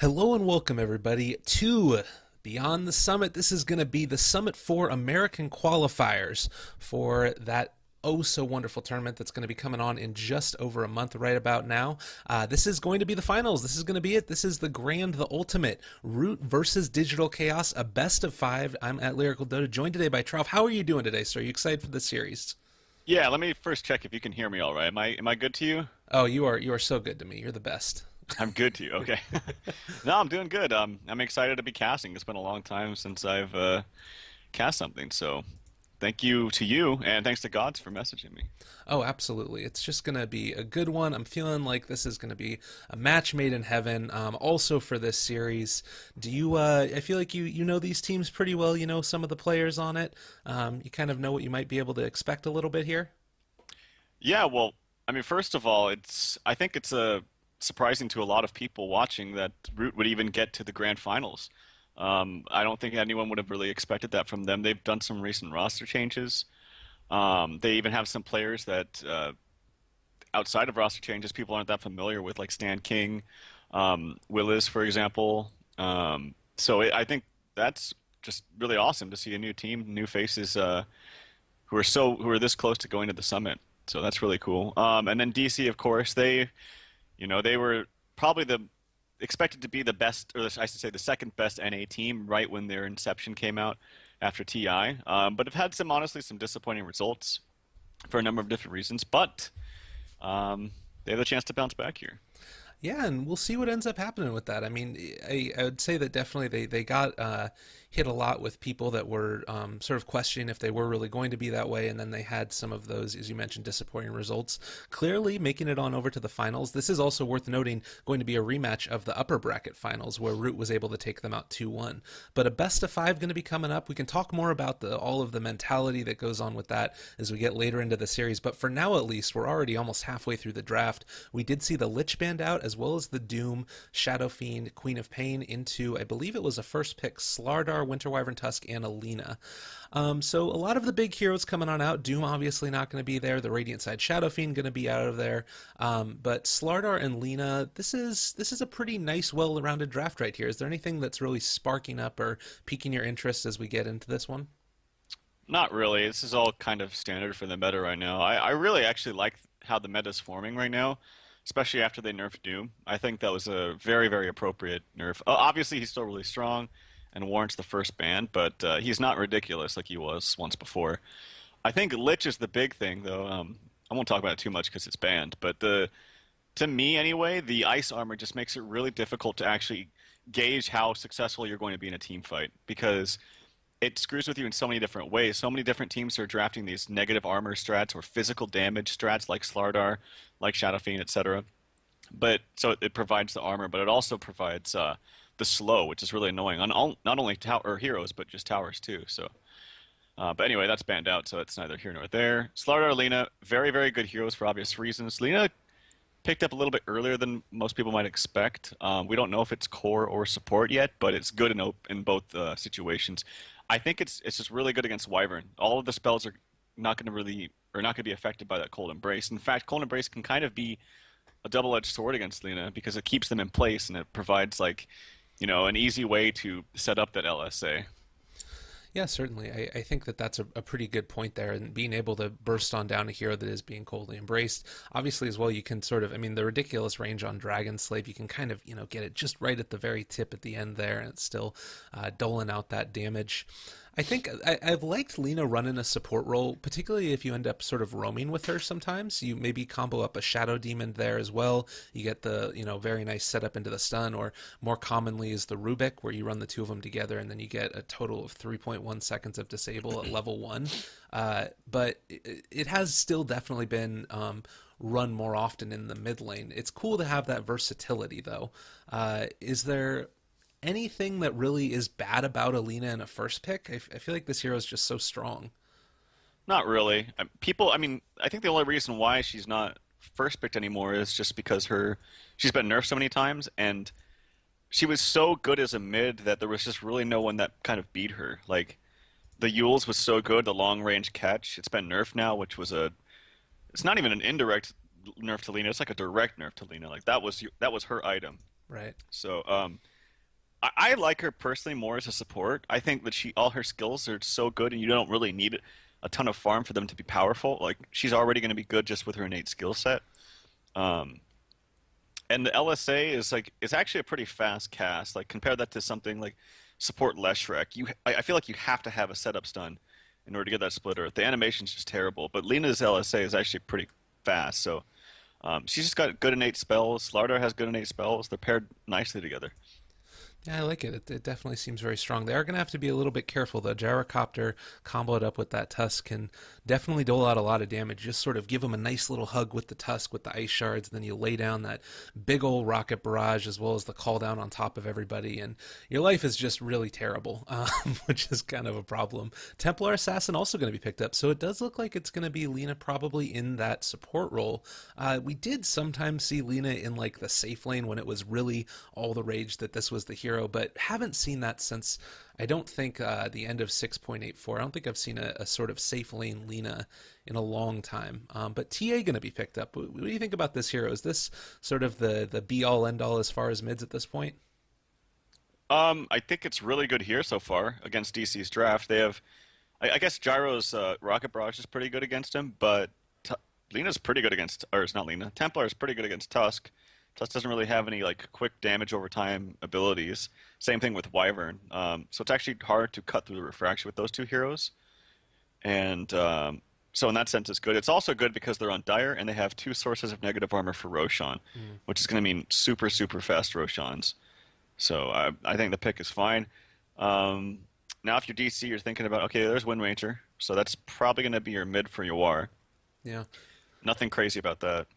Hello and welcome, everybody, to Beyond the Summit. This is going to be the Summit for American qualifiers for that oh so wonderful tournament that's going to be coming on in just over a month right about now. This is going to be the finals. This is going to be it. This is the grand, the ultimate Root versus Digital Chaos, a best of five. I'm at Lyrical Dota, joined today by Tralf. How are you doing today, sir? Are you excited for the series? Yeah, let me first check if you can hear me all right. Am I good to you? Oh, you are so good to me. You're the best. I'm good to you. Okay. No, I'm doing good. I'm excited to be casting. It's been a long time since I've cast something, so thank you to you and thanks to Gods for messaging me. Oh, absolutely. It's just going to be a good one. I'm feeling like this is going to be a match made in heaven. Also for this series, I feel like you know these teams pretty well. You know some of the players on it. You kind of know what you might be able to expect a little bit here. Yeah, well, I mean, first of all, I think it's surprising to a lot of people watching that Root would even get to the grand finals. I don't think anyone would have really expected that from them. They've done some recent roster changes. They even have some players that outside of roster changes people aren't that familiar with, like Stan King, Willis, for example. I think that's just really awesome to see a new team, new faces who are this close to going to the summit. So that's really cool. And then DC, of course, they were probably the expected to be the best, or I should say, the second best NA team right when their inception came out after TI. But have had honestly, some disappointing results for a number of different reasons. But they have a chance to bounce back here. Yeah, and we'll see what ends up happening with that. I mean, I would say that definitely they got hit a lot with people that were sort of questioning if they were really going to be that way, and then they had some of those, as you mentioned, disappointing results. Clearly making it on over to the finals. This is also worth noting going to be a rematch of the upper bracket finals where Root was able to take them out 2-1. But a best of five going to be coming up. We can talk more about all of the mentality that goes on with that as we get later into the series. But for now, at least, we're already almost halfway through the draft. We did see the Lich Band out as well as the Doom, Shadow Fiend, Queen of Pain into, I believe it was a first pick, Slardar, Winter Wyvern Tusk, and Alina. So a lot of the big heroes coming on out. Doom obviously not going to be there. The Radiant Side Shadow Fiend going to be out of there. But Slardar and Lina, this is a pretty nice, well-rounded draft right here. Is there anything that's really sparking up or piquing your interest as we get into this one? Not really. This is all kind of standard for the meta right now. I really actually like how the meta is forming right now, especially after they nerfed Doom. I think that was a very, very appropriate nerf. Obviously, he's still really strong and warrants the first ban, but he's not ridiculous like he was once before. I think Lich is the big thing, though. I won't talk about it too much because it's banned, but to me anyway, the ice armor just makes it really difficult to actually gauge how successful you're going to be in a team fight because it screws with you in so many different ways. So many different teams are drafting these negative armor strats or physical damage strats like Slardar, like Shadow Fiend, etc. But so it provides the armor, but it also provides the slow, which is really annoying on not only tower heroes but just towers too. So, but anyway, that's banned out, so it's neither here nor there. Slardar, Lina, very very good heroes for obvious reasons. Lina picked up a little bit earlier than most people might expect. We don't know if it's core or support yet, but it's good in both situations. I think it's just really good against Wyvern. All of the spells are not going to really or not going to be affected by that Cold Embrace. In fact, Cold Embrace can kind of be a double-edged sword against Lina because it keeps them in place and it provides an easy way to set up that LSA. Yeah, certainly. I think that that's a pretty good point there, and being able to burst on down a hero that is being coldly embraced. Obviously, as well, you can sort of, I mean, the ridiculous range on Dragon Slave, you can kind of, get it just right at the very tip at the end there, and it's still doling out that damage. I think I've liked Lena running a support role, particularly if you end up sort of roaming with her sometimes. You maybe combo up a Shadow Demon there as well. You get the, very nice setup into the stun, or more commonly is the Rubik, where you run the two of them together and then you get a total of 3.1 seconds of disable at level 1. But it has still definitely been run more often in the mid lane. It's cool to have that versatility, though. Is there anything that really is bad about Alina in a first pick? I feel like this hero is just so strong. Not really. I mean, I think the only reason why she's not first picked anymore is just because she's been nerfed so many times, and she was so good as a mid that there was just really no one that kind of beat her. Like, the Yules was so good, the long range catch. It's been nerfed now, which was it's not even an indirect nerf to Lina. It's like a direct nerf to Lina. Like that was her item. Right. So I like her personally more as a support. I think that all her skills are so good, and you don't really need a ton of farm for them to be powerful. Like she's already going to be good just with her innate skill set. Um, and the LSA is like it's actually a pretty fast cast. Like compare that to something like support Leshrac. I feel like you have to have a setup stun in order to get that splitter. The animation's just terrible, but Lena's LSA is actually pretty fast. So she's just got good innate spells. Slardar has good innate spells. They're paired nicely together. Yeah, I like it. It definitely seems very strong. They are going to have to be a little bit careful, though. Gyrocopter comboed up with that tusk can definitely dole out a lot of damage. Just sort of give them a nice little hug with the tusk, with the ice shards, and then you lay down that big old rocket barrage as well as the call down on top of everybody, and your life is just really terrible, which is kind of a problem. Templar Assassin also going to be picked up, so it does look like it's going to be Lena probably in that support role. We did sometimes see Lena in like the safe lane when it was really all the rage that this was the hero, but haven't seen that since I don't think the end of 6.84. I don't think I've seen a sort of safe lane Lena in a long time. But TA going to be picked up. What do you think about this hero? Is this sort of the be all end all as far as mids at this point? I think it's really good here so far against DC's draft. They have, I guess Gyro's Rocket Barrage is pretty good against him, but T Lena's pretty good against, or it's not Lena. Templar is pretty good against Tusk. Tusk doesn't really have any like quick damage over time abilities. Same thing with Wyvern. So it's actually hard to cut through the refraction with those two heroes. And so in that sense, it's good. It's also good because they're on Dire and they have two sources of negative armor for Roshan, Mm. which is going to mean super, super fast Roshans. So I think the pick is fine. Um, Now, if you're DC, you're thinking about, okay, there's Wind Ranger. So that's probably going to be your mid for your War. Yeah. Nothing crazy about that.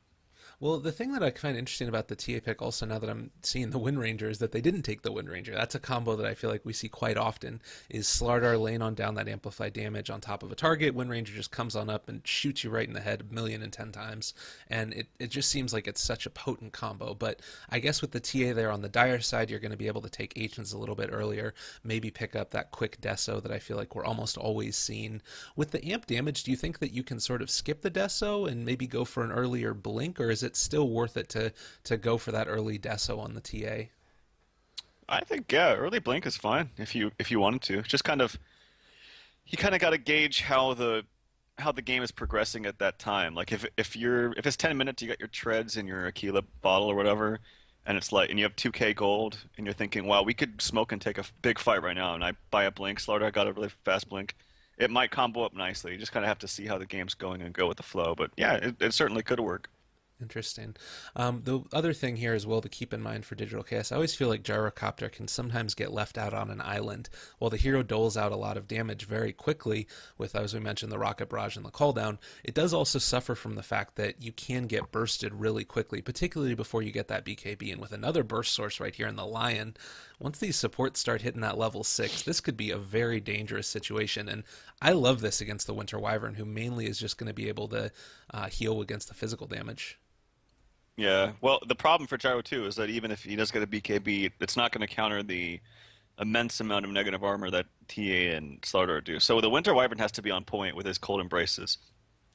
Well, the thing that I find interesting about the TA pick also now that I'm seeing the Wind Ranger is that they didn't take the Wind Ranger. That's a combo that I feel like we see quite often is Slardar laying on down that amplified damage on top of a target. Wind Ranger just comes on up and shoots you right in the head 1,010 times. And it just seems like it's such a potent combo. But I guess with the TA there on the Dire side, you're going to be able to take Agents a little bit earlier, maybe pick up that quick Deso that I feel like we're almost always seeing. With the amp damage, do you think that you can sort of skip the Deso and maybe go for an earlier blink, or is it still worth it to go for that early Deso on the TA? I think yeah, early blink is fine if you wanted to. Just kind of you kind of got to gauge how the game is progressing at that time. Like if it's 10 minutes, you got your treads and your Aquila bottle or whatever, and it's like and you have 2K gold, and you're thinking, wow, we could smoke and take a big fight right now, and I buy a blink. Slaughter got a really fast blink. It might combo up nicely. You just kind of have to see how the game's going and go with the flow. But yeah, it certainly could work. Interesting. The other thing here as well to keep in mind for Digital Chaos, I always feel like Gyrocopter can sometimes get left out on an island. While the hero doles out a lot of damage very quickly with, as we mentioned, the Rocket Barrage and the Call Down, it does also suffer from the fact that you can get bursted really quickly, particularly before you get that BKB. And with another burst source right here in the Lion, once these supports start hitting that level 6, this could be a very dangerous situation. And I love this against the Winter Wyvern, who mainly is just going to be able to heal against the physical damage. Yeah. Well, the problem for Gyro too is that even if he does get a BKB, it's not going to counter the immense amount of negative armor that TA and Slardar do. So the Winter Wyvern has to be on point with his cold embraces.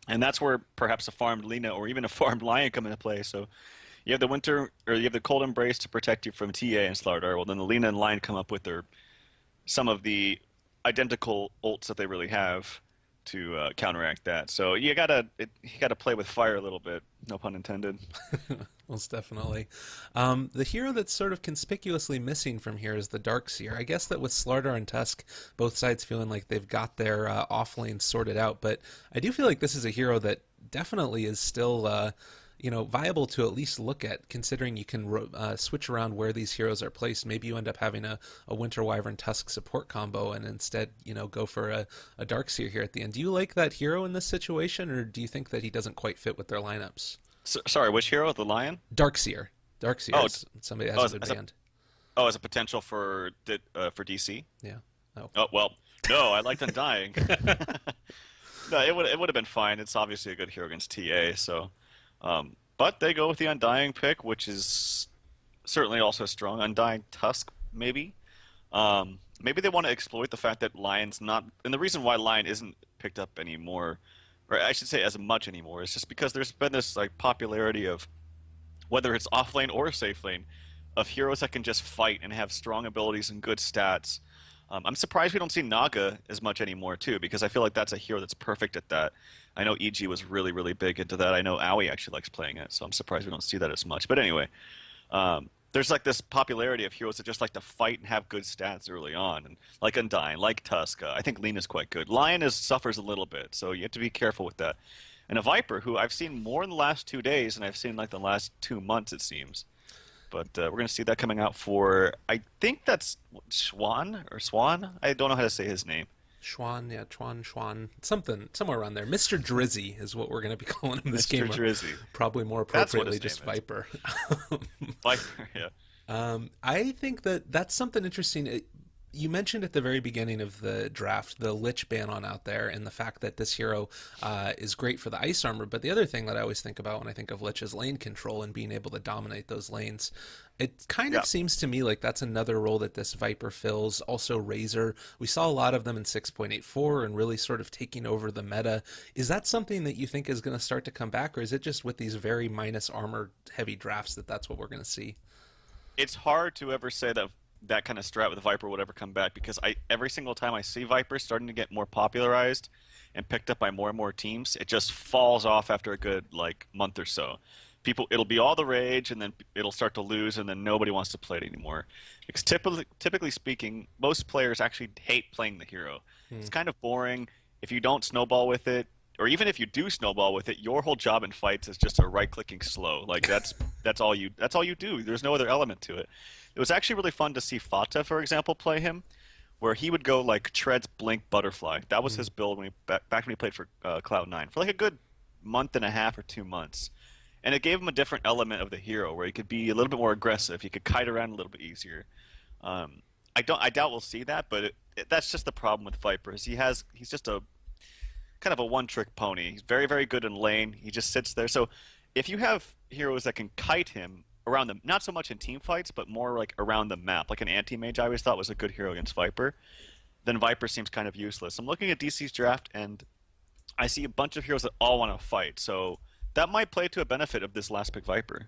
And that's where perhaps a farmed Lina or even a farmed Lion come into play. So you have the Winter or you have the cold embrace to protect you from TA and Slardar. Well, then the Lina and Lion come up with their some of the identical ults that they really have to counteract that. So you gotta play with fire a little bit. No pun intended. Most definitely. The hero that's sort of conspicuously missing from here is the Darkseer. I guess that with Slardar and Tusk, both sides feeling like they've got their off lanes sorted out, but I do feel like this is a hero that definitely is still viable to at least look at, considering you can switch around where these heroes are placed. Maybe you end up having a Winter Wyvern Tusk support combo and instead, go for a Darkseer here at the end. Do you like that hero in this situation, or do you think that he doesn't quite fit with their lineups? Sorry, which hero? The Lion? Darkseer. Darkseer Oh, is somebody that oh, has a good band. as a potential for DC. Yeah. Oh. Oh well, no, I liked Undying. No, it would have been fine. It's obviously a good hero against TA. So, but they go with the Undying pick, which is certainly also strong. Undying Tusk, maybe. Maybe they want to exploit the fact that Lion's not, and the reason why Lion isn't picked up anymore, or I should say as much anymore, is just because there's been this like popularity of whether it's off lane or safe lane, of heroes that can just fight and have strong abilities and good stats. I'm surprised we don't see Naga as much anymore too, because I feel like that's a hero that's perfect at that. I know EG was really, really big into that. I know Aoi actually likes playing it, so I'm surprised we don't see that as much. But anyway, there's like this popularity of heroes that just like to fight and have good stats early on, and like Undyne, like Tuska. I think Lena's quite good. Lion is suffers a little bit, so you have to be careful with that. And a Viper, who I've seen more in the last 2 days, and I've seen like the last 2 months, it seems. But we're gonna see that coming out for I think that's Swan or Swan. I don't know how to say his name. Schwan, yeah, Schwan, something, somewhere around there. Mr. Drizzy is what we're going to be calling him this Mr. game, or Drizzy. probably more That's what appropriately his name just is. Viper. Viper, yeah. I think that that's something interesting. You mentioned at the very beginning of the draft the Lich ban on out there, and the fact that this hero is great for the ice armor. But the other thing that I always think about when I think of Lich is lane control and being able to dominate those lanes. It kind Yeah. of seems to me like that's another role that this Viper fills. Also, Razor. We saw a lot of them in 6.84 and really sort of taking over the meta. Is that something that you think is going to start to come back, or is it just with these very minus armor heavy drafts that that's what we're going to see? It's hard to ever say that that kind of strat with Viper would ever come back because I every single time I see Viper starting to get more popularized and picked up by more and more teams, it just falls off after a good like month or so. People, it'll be all the rage, and then it'll start to lose, and then nobody wants to play it anymore. Because typically speaking, most players actually hate playing the hero. Hmm. It's kind of boring. If you don't snowball with it, or even if you do snowball with it, your whole job in fights is just a right-clicking slow. Like that's all you do. There's no other element to it. It was actually really fun to see Fata, for example, play him, where he would go like treads, blink, butterfly. That was Hmm. his build when back when he played for Cloud9 for like a good month and a half or 2 months, and it gave him a different element of the hero where he could be a little bit more aggressive. He could kite around a little bit easier. Um, I doubt we'll see that, but that's just the problem with Viper. Is he's just a kind of a one-trick pony. He's very, very good in lane. He just sits there. So if you have heroes that can kite him around them, not so much in team fights, but more like around the map, like an anti-mage I always thought was a good hero against Viper, then Viper seems kind of useless. I'm looking at DC's draft, and I see a bunch of heroes that all want to fight. So that might play to a benefit of this last pick Viper.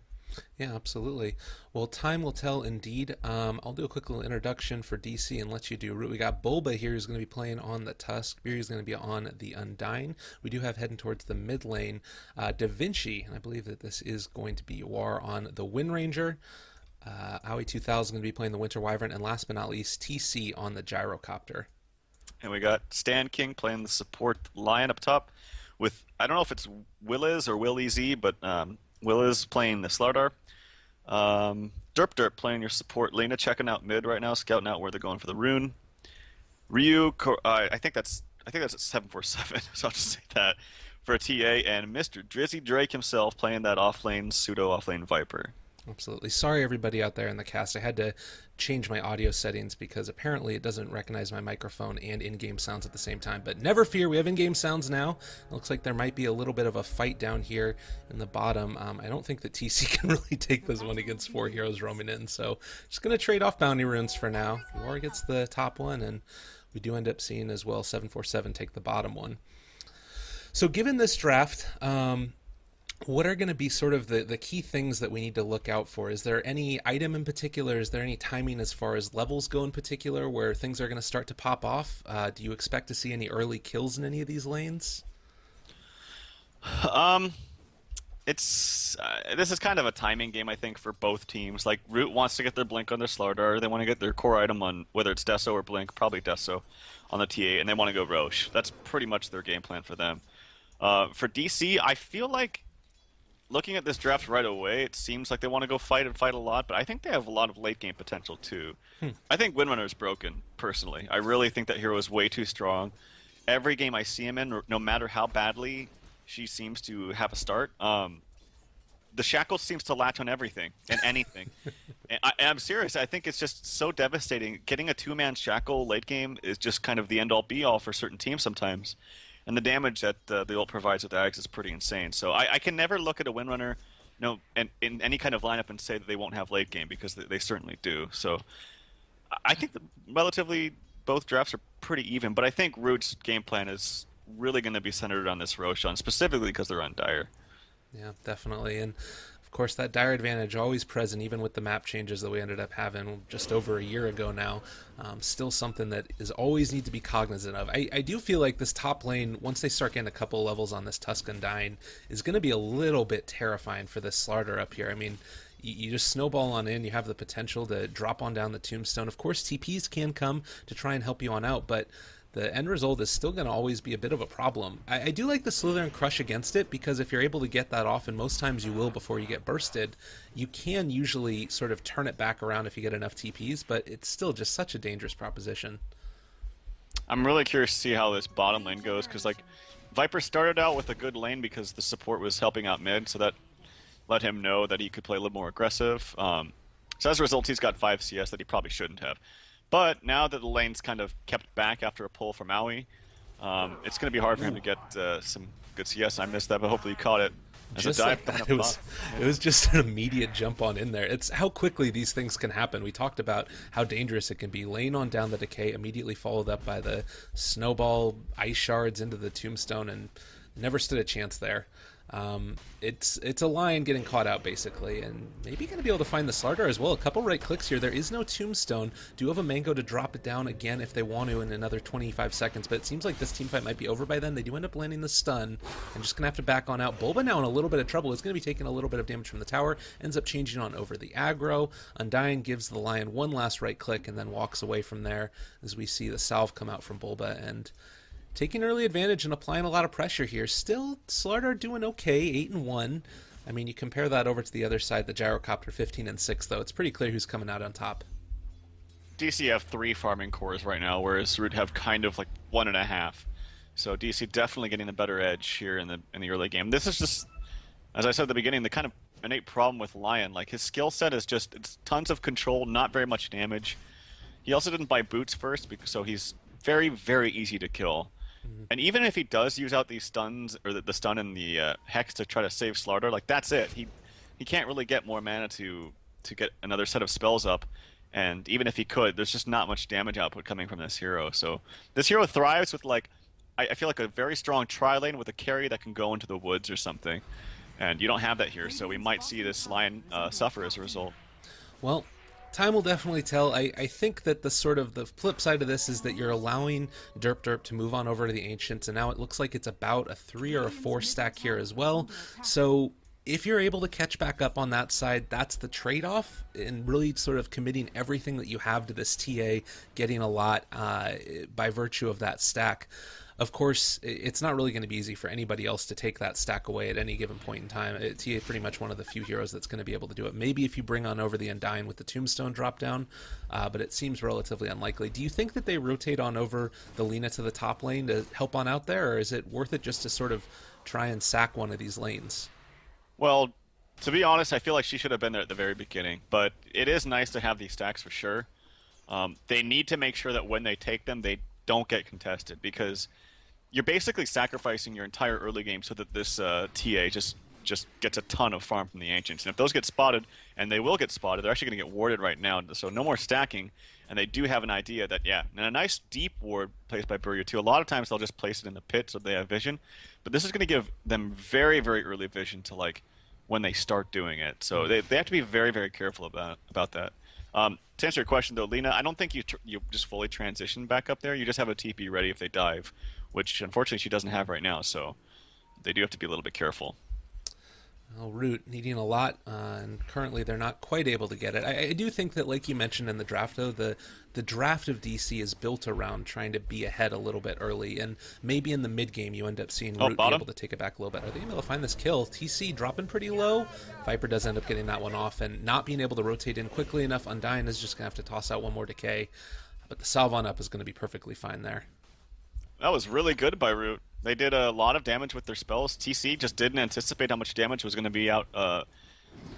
Yeah, absolutely. Well, time will tell indeed. I'll do a quick little introduction for DC and let you do root. We got Bulba here who's going to be playing on the Tusk. Beery is going to be on the Undyne. We do have heading towards the mid lane Da Vinci, and I believe that this is going to be War on the Wind Ranger. Aoi 2000 is going to be playing the Winter Wyvern, and last but not least, TC on the Gyrocopter. And we got Stan King playing the support lion up top with, I don't know if it's Williz or Will Ez, but Williz playing the Slardar. Derp Derp playing your support. Lena checking out mid right now, scouting out where they're going for the rune. I think that's at 747, so I'll just say that for a TA. And Mr. Drizzy Drake himself playing that offlane, pseudo offlane Viper. Absolutely. Sorry, everybody out there in the cast. I had to change my audio settings because apparently it doesn't recognize my microphone and in-game sounds at the same time. But never fear, we have in-game sounds now. It looks like there might be a little bit of a fight down here in the bottom. I don't think that TC can really take this one against four heroes roaming in. So just going to trade off bounty runes for now. War gets the top one, and we do end up seeing as well 747 take the bottom one. So given this draft, what are going to be sort of the key things that we need to look out for? Is there any item in particular? Is there any timing as far as levels go in particular where things are going to start to pop off? Do you expect to see any early kills in any of these lanes? Um, it's this is kind of a timing game, I think, for both teams. Like Root wants to get their Blink on their Slardar. They want to get their core item on whether it's Deso or Blink, probably Deso, on the TA, and they want to go Roche. That's pretty much their game plan for them. For DC, I feel like looking at this draft right away, it seems like they want to go fight and fight a lot, but I think they have a lot of late game potential too. Hmm. I think Windrunner is broken, personally. I really think that hero is way too strong. Every game I see him in, no matter how badly she seems to have a start, the Shackle seems to latch on everything and anything. And I'm serious. I think it's just so devastating. Getting a two-man Shackle late game is just kind of the end-all be-all for certain teams sometimes. And the damage that the ult provides with Ags is pretty insane. So I can never look at a Windrunner, and in any kind of lineup and say that they won't have late game because they certainly do. So I think that relatively both drafts are pretty even, but I think Root's game plan is really going to be centered on this Roshan, specifically because they're on Dire. Yeah, definitely. And of course, that dire advantage always present, even with the map changes that we ended up having just over a year ago now. Still something that is always need to be cognizant of. I do feel like this top lane, once they start getting a couple levels on this Tusk Undying, is going to be a little bit terrifying for this Slardar up here. I mean, you just snowball on in. You have the potential to drop on down the Tombstone. Of course, TPs can come to try and help you on out, but the end result is still going to always be a bit of a problem. I do like the Slither and Crush against it, because if you're able to get that off, and most times you will before you get bursted, you can usually sort of turn it back around if you get enough TPs, but it's still just such a dangerous proposition. I'm really curious to see how this bottom lane goes, because like Viper started out with a good lane because the support was helping out mid, so that let him know that he could play a little more aggressive. So as a result, he's got 5 CS that he probably shouldn't have. But now that the lane's kind of kept back after a pull from Maui, it's going to be hard for him to get some good CS. I missed that, but hopefully you caught it. As Just a dive like coming that, up it was just an immediate jump on in there. It's how quickly these things can happen. We talked about how dangerous it can be. Lane on down the decay, immediately followed up by the snowball ice shards into the Tombstone, and never stood a chance there. It's a lion getting caught out, basically, and maybe going to be able to find the Slardar as well. A couple right clicks here. There is no Tombstone. Do have a Mango to drop it down again if they want to in another 25 seconds, but it seems like this team fight might be over by then. They do end up landing the stun, and just going to have to back on out. Bulba now in a little bit of trouble. It's going to be taking a little bit of damage from the tower. Ends up changing on over the aggro. Undying gives the lion one last right click and then walks away from there as we see the salve come out from Bulba, and taking early advantage and applying a lot of pressure here. Still, Slardar doing okay, 8-1. I mean, you compare that over to the other side, the Gyrocopter 15-6, though. It's pretty clear who's coming out on top. DC have 3 farming cores right now, whereas Root have kind of like 1.5. So DC definitely getting the better edge here in the early game. This is just, as I said at the beginning, the kind of innate problem with Lion. Like, his skill set is just, it's tons of control, not very much damage. He also didn't buy boots first, so he's very, very easy to kill. And even if he does use out these stuns, or the stun and the Hex to try to save Slardar, like, that's it. He can't really get more mana to get another set of spells up. And even if he could, there's just not much damage output coming from this hero. So this hero thrives with, like, I feel like a very strong tri-lane with a carry that can go into the woods or something. And you don't have that here, so we might see this Lion suffer as a result. Well, time will definitely tell. I think that the flip side of this is that you're allowing Derp Derp to move on over to the Ancients, and now it looks like it's about a 3 or a 4 stack here as well. So if you're able to catch back up on that side, that's the trade-off, and really sort of committing everything that you have to this TA, getting a lot by virtue of that stack. Of course, it's not really going to be easy for anybody else to take that stack away at any given point in time. TA is pretty much one of the few heroes that's going to be able to do it. Maybe if you bring on over the Undying with the Tombstone drop down, but it seems relatively unlikely. Do you think that they rotate on over the Lina to the top lane to help on out there, or is it worth it just to sort of try and sack one of these lanes? Well, to be honest, I feel like she should have been there at the very beginning, but it is nice to have these stacks for sure. They need to make sure that when they take them, they don't get contested, because you're basically sacrificing your entire early game so that this TA just gets a ton of farm from the Ancients. And if those get spotted, and they will get spotted, they're actually going to get warded right now, so no more stacking. And they do have an idea that, yeah, and a nice deep ward placed by Burrier too. A lot of times they'll just place it in the pit so they have vision, but this is going to give them very, very early vision to, like, when they start doing it. So they have to be very, very careful about that. To answer your question though, Lina, I don't think you just fully transition back up there. You just have a TP ready if they dive, which unfortunately she doesn't have right now, so they do have to be a little bit careful. Well, Root needing a lot, and currently they're not quite able to get it. I do think that, like you mentioned in the draft, though, the draft of DC is built around trying to be ahead a little bit early, and maybe in the mid game you end up seeing Root be able to take it back a little bit. Are they able to find this kill? TC dropping pretty low. Viper does end up getting that one off, and not being able to rotate in quickly enough. Undying is just going to have to toss out one more decay, but the salve on up is going to be perfectly fine there. That was really good by Root. They did a lot of damage with their spells. TC just didn't anticipate how much damage was going to be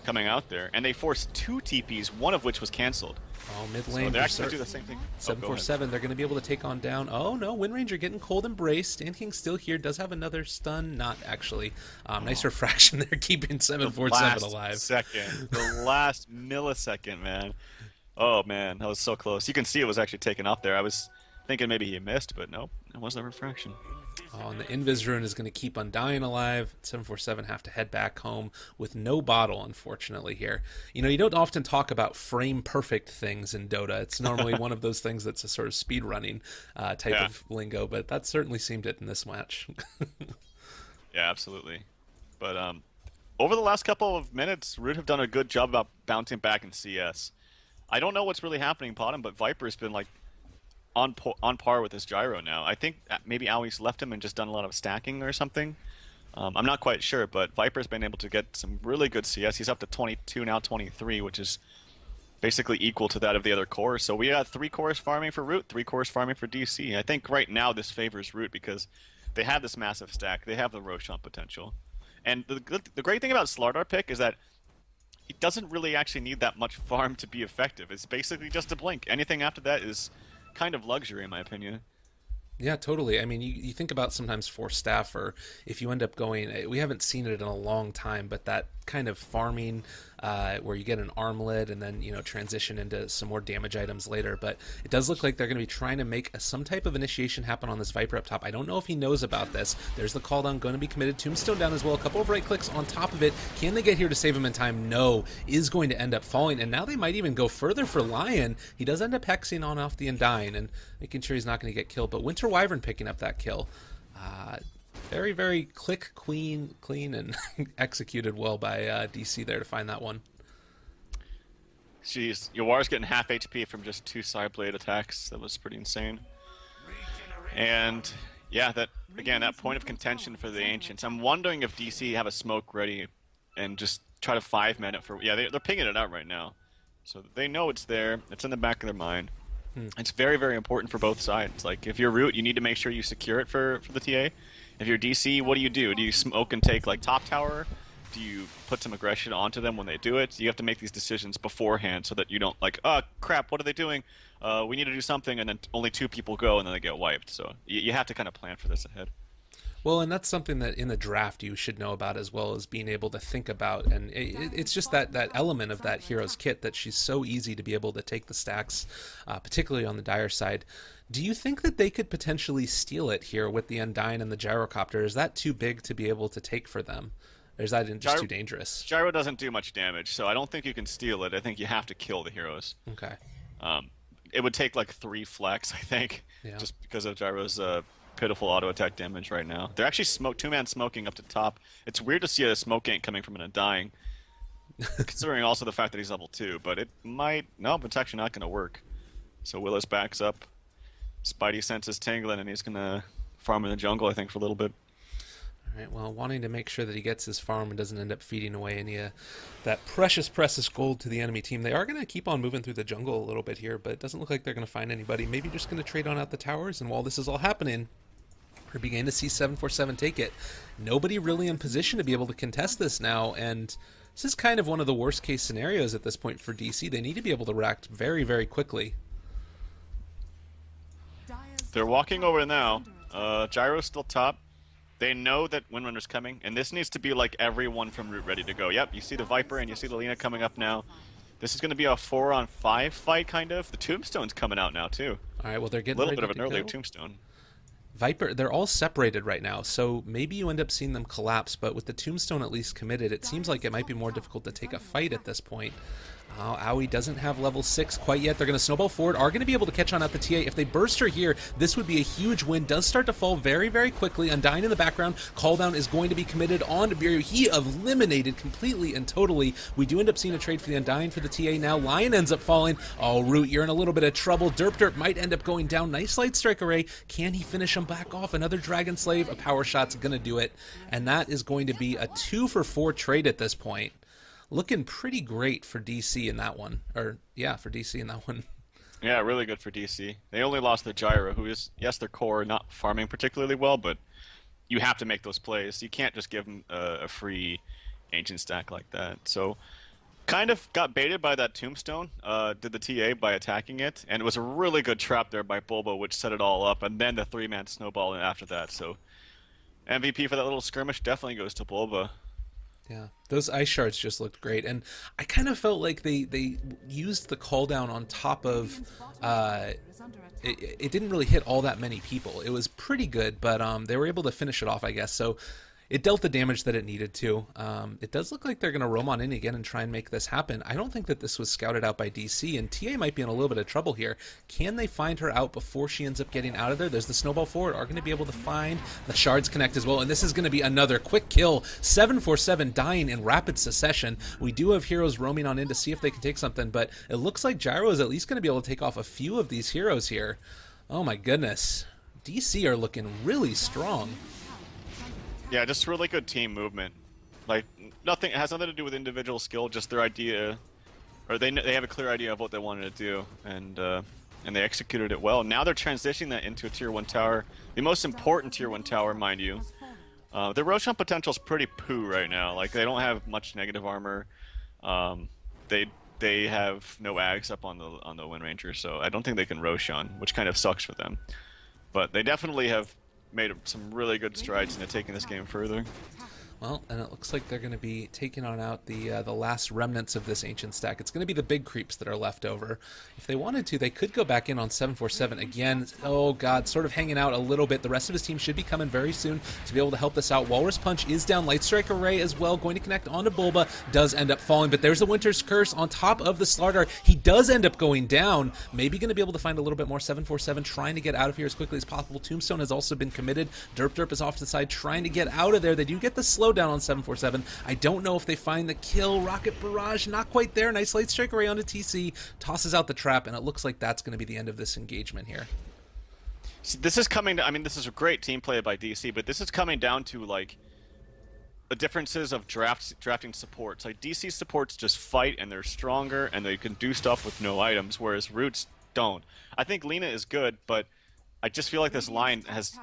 coming out there. And they forced 2 TPs, one of which was canceled. Oh, mid lane. So they're actually going to do the same thing. 747, they're going to be able to take on down. Oh, no, Wind Ranger getting cold embrace. Stand King still here. Does have another stun. Not actually. Nice refraction there, keeping 747 alive. The last millisecond, man. Oh, man, that was so close. You can see it was actually taken off there. I was thinking maybe he missed, but nope, it wasn't a refraction. Oh, and the Invis Rune is going to keep Undying alive. 747 have to head back home with no bottle, unfortunately, here. You know, you don't often talk about frame perfect things in Dota. It's normally one of those things that's a sort of speed running type Yeah, of lingo, but that certainly seemed it in this match. yeah, absolutely. But over the last couple of minutes, Root have done a good job about bouncing back in CS. I don't know what's really happening bottom, but Viper's been like on par with his gyro now. I think maybe Aui's left him and just done a lot of stacking or something. I'm not quite sure, but Viper's been able to get some really good CS. He's up to 22 now, 23, which is basically equal to that of the other cores. So we got 3 cores farming for Root, 3 cores farming for DC. I think right now this favors Root because they have this massive stack. They have the Roshan potential. And the great thing about Slardar pick is that he doesn't really actually need that much farm to be effective. It's basically just a blink. Anything after that is kind of luxury, in my opinion. Yeah, totally. I mean, you think about sometimes for staff, or if you end up going, we haven't seen it in a long time, but that kind of farming where you get an armlet and then, you know, transition into some more damage items later. But it does look like they're going to be trying to make some type of initiation happen on this Viper up top. I don't know if he knows about this. There's the call down going to be committed. Tombstone down as well. A couple of right clicks on top of it. Can they get here to save him in time? No. Is going to end up falling. And now they might even go further for Lion. He does end up hexing on off the Undying and making sure he's not going to get killed. But Winter Wyvern picking up that kill. Very, very clean, and executed well by DC there to find that one. Jeez, Yawar's getting half HP from just 2 side blade attacks. That was pretty insane. And yeah, that again, that point of contention for the Ancients. I'm wondering if DC have a smoke ready and just try to 5-man it for. Yeah, they're pinging it out right now, so they know it's there. It's in the back of their mind. It's very, very important for both sides. Like if you're Root, you need to make sure you secure it for the TA. If you're DC, what do? Do you smoke and take like top tower? Do you put some aggression onto them when they do it? You have to make these decisions beforehand so that you don't like, oh crap, what are they doing? We need to do something, and then only 2 people go, and then they get wiped. So you have to kind of plan for this ahead. Well, and that's something that in the draft you should know about as well as being able to think about. And it's just that element of that hero's kit that she's so easy to be able to take the stacks, particularly on the Dire side. Do you think that they could potentially steal it here with the Undying and the Gyrocopter? Is that too big to be able to take for them? Or is that just too dangerous? Gyro doesn't do much damage, so I don't think you can steal it. I think you have to kill the heroes. Okay. It would take like 3 flex, I think, Yeah. just because of Gyro's pitiful auto attack damage right now. They're actually 2-man smoking up to top. It's weird to see a smoke gank coming from an Undying, considering also the fact that he's level 2, but it might... No, it's actually not going to work. So Willis backs up. Spidey senses tingling, and he's going to farm in the jungle, I think, for a little bit. All right, well, wanting to make sure that he gets his farm and doesn't end up feeding away any that precious gold to the enemy team. They are going to keep on moving through the jungle a little bit here, but it doesn't look like they're going to find anybody. Maybe just going to trade on out the towers, and while this is all happening, we're beginning to see 747 take it. Nobody really in position to be able to contest this now, and this is kind of one of the worst case scenarios at this point for DC. They need to be able to react very, very quickly. They're walking over now. Gyro's still top. They know that Windrunner's coming, and this needs to be like everyone from Root ready to go. Yep, you see the Viper and you see the Lina coming up now. This is going to be a 4-on-5 fight, kind of. The Tombstone's coming out now, too. All right, well, they're getting a little ready bit of to an earlier go. Tombstone. Viper, they're all separated right now, so maybe you end up seeing them collapse, but with the Tombstone at least committed, it seems like it might be more difficult to take a fight at this point. Aoi doesn't have level 6 quite yet. They're going to snowball forward, are going to be able to catch on at the TA. If they burst her here, this would be a huge win. Does start to fall very, very quickly. Undying in the background. Calldown is going to be committed on to Biryu. He eliminated completely and totally. We do end up seeing a trade for the Undying for the TA now. Lion ends up falling. Oh, Root, you're in a little bit of trouble. Derp might end up going down. Nice light strike array. Can he finish him back off? Another Dragon Slave. A power shot's going to do it. And that is going to be a 2-for-4 trade at this point. Looking pretty great for DC in that one. Or, yeah, for DC in that one. Yeah, really good for DC. They only lost their Gyro, who is, yes, their core, not farming particularly well, but you have to make those plays. You can't just give them a free Ancient stack like that. So, kind of got baited by that Tombstone, did the TA by attacking it, and it was a really good trap there by Bulbo, which set it all up, and then the 3-man snowball after that. So, MVP for that little skirmish definitely goes to Bulba. Yeah, those ice shards just looked great, and I kind of felt like they used the call down on top of. Uh, it didn't really hit all that many people. It was pretty good, but they were able to finish it off, I guess. So it dealt the damage that it needed to. It does look like they're going to roam on in again and try and make this happen. I don't think that this was scouted out by DC, and TA might be in a little bit of trouble here. Can they find her out before she ends up getting out of there? There's the snowball forward. Are going to be able to find the shards connect as well, and this is going to be another quick kill. 747 dying in rapid succession. We do have heroes roaming on in to see if they can take something, but it looks like Gyro is at least going to be able to take off a few of these heroes here. Oh my goodness. DC are looking really strong. Yeah, just really good team movement. Like nothing, it has nothing to do with individual skill, just their idea, or they have a clear idea of what they wanted to do, and they executed it well. Now they're transitioning that into a tier 1 tower, the most important tier 1 tower, mind you. The Roshan potential is pretty poo right now. Like they don't have much negative armor. They have no ags up on the Wind Ranger, so I don't think they can Roshan, which kind of sucks for them. But they definitely have made some really good strides into taking this game further. Well, and it looks like they're going to be taking on out the last remnants of this ancient stack. It's going to be the big creeps that are left over. If they wanted to, they could go back in on 747 again. Oh god, sort of hanging out a little bit. The rest of his team should be coming very soon to be able to help this out. Walrus Punch is down. Light Strike Array as well, going to connect onto Bulba. Does end up falling, but there's a Winter's Curse on top of the Slardar. He does end up going down. Maybe going to be able to find a little bit more. 747 trying to get out of here as quickly as possible. Tombstone has also been committed. Derp is off to the side trying to get out of there. They do get the slowdown on 747. I don't know if they find the kill. Rocket Barrage, not quite there. Nice Light Strike Array onto TC. Tosses out the trap, and it looks like that's going to be the end of this engagement here. See, this is coming to, I mean, this is a great team play by DC, but this is coming down to, like, the differences of drafting supports. Like, DC supports just fight, and they're stronger, and they can do stuff with no items, whereas Roots don't. I think Lina is good, but I just feel like this line has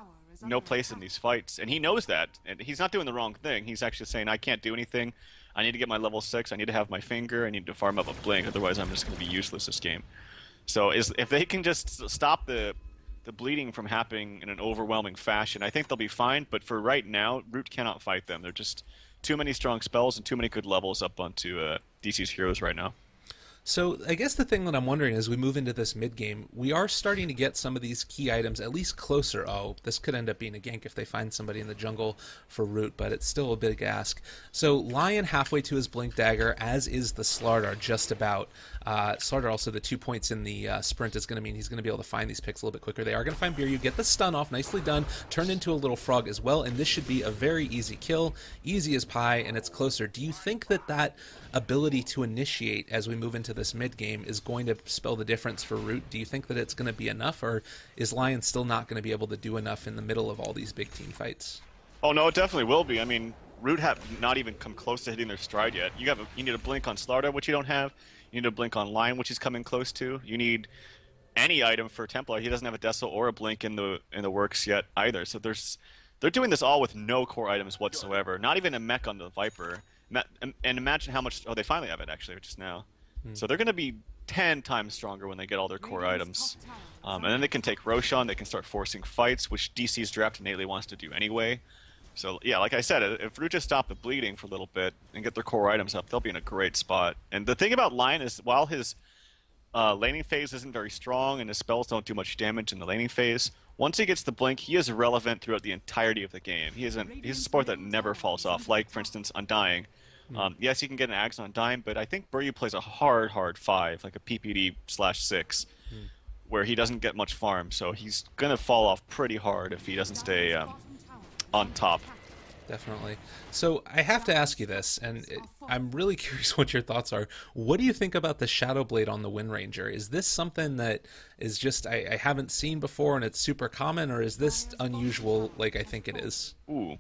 no place in these fights, and he knows that, and he's not doing the wrong thing. He's actually saying, I can't do anything. I need to get my level 6, I need to have my finger, I need to farm up a blink, otherwise I'm just going to be useless this game. So if they can just stop the bleeding from happening in an overwhelming fashion, I think they'll be fine, but for right now, Root cannot fight them. They're just too many strong spells and too many good levels up onto DC's heroes right now. So I guess the thing that I'm wondering as we move into this mid game, we are starting to get some of these key items at least closer. Oh, this could end up being a gank if they find somebody in the jungle for Root, but it's still a big ask. So Lion halfway to his Blink Dagger, as is the Slardar just about. Slardar also the 2 points in the sprint is going to mean he's going to be able to find these picks a little bit quicker. They are going to find Beeryu, get the stun off, nicely done, turned into a little frog as well, and this should be a very easy kill, easy as pie, and it's closer. Do you think that ability to initiate as we move into this mid game is going to spell the difference for Root? Do you think that it's going to be enough, or is Lion still not going to be able to do enough in the middle of all these big team fights? Oh no, it definitely will be. I mean, Root have not even come close to hitting their stride yet. You need a blink on Slardar, which you don't have. You need a blink on Lion, which he's coming close to. You need any item for Templar. He doesn't have a Decil or a blink in the works yet either. So they're doing this all with no core items whatsoever. Not even a mech on the Viper. And imagine how much. Oh, they finally have it actually, just now. So they're going to be 10 times stronger when they get all their core items. And then they can take Roshan. They can start forcing fights, which DC's draft innately wants to do anyway. So yeah, like I said, if Root just stop the bleeding for a little bit and get their core items up, they'll be in a great spot. And the thing about Lion is, while his laning phase isn't very strong and his spells don't do much damage in the laning phase, once he gets the blink, he is relevant throughout the entirety of the game. He's a support that never falls off, like, for instance, Undying. Yes, he can get an Axe on Undying, but I think Beeryu plays a hard 5, like a PPD/6, where he doesn't get much farm, so he's going to fall off pretty hard if he doesn't stay on top. Definitely. So I have to ask you this, and I'm really curious what your thoughts are. What do you think about the Shadow Blade on the Wind Ranger? Is this something that is just I haven't seen before and it's super common, or is this unusual like I think it is? Ooh.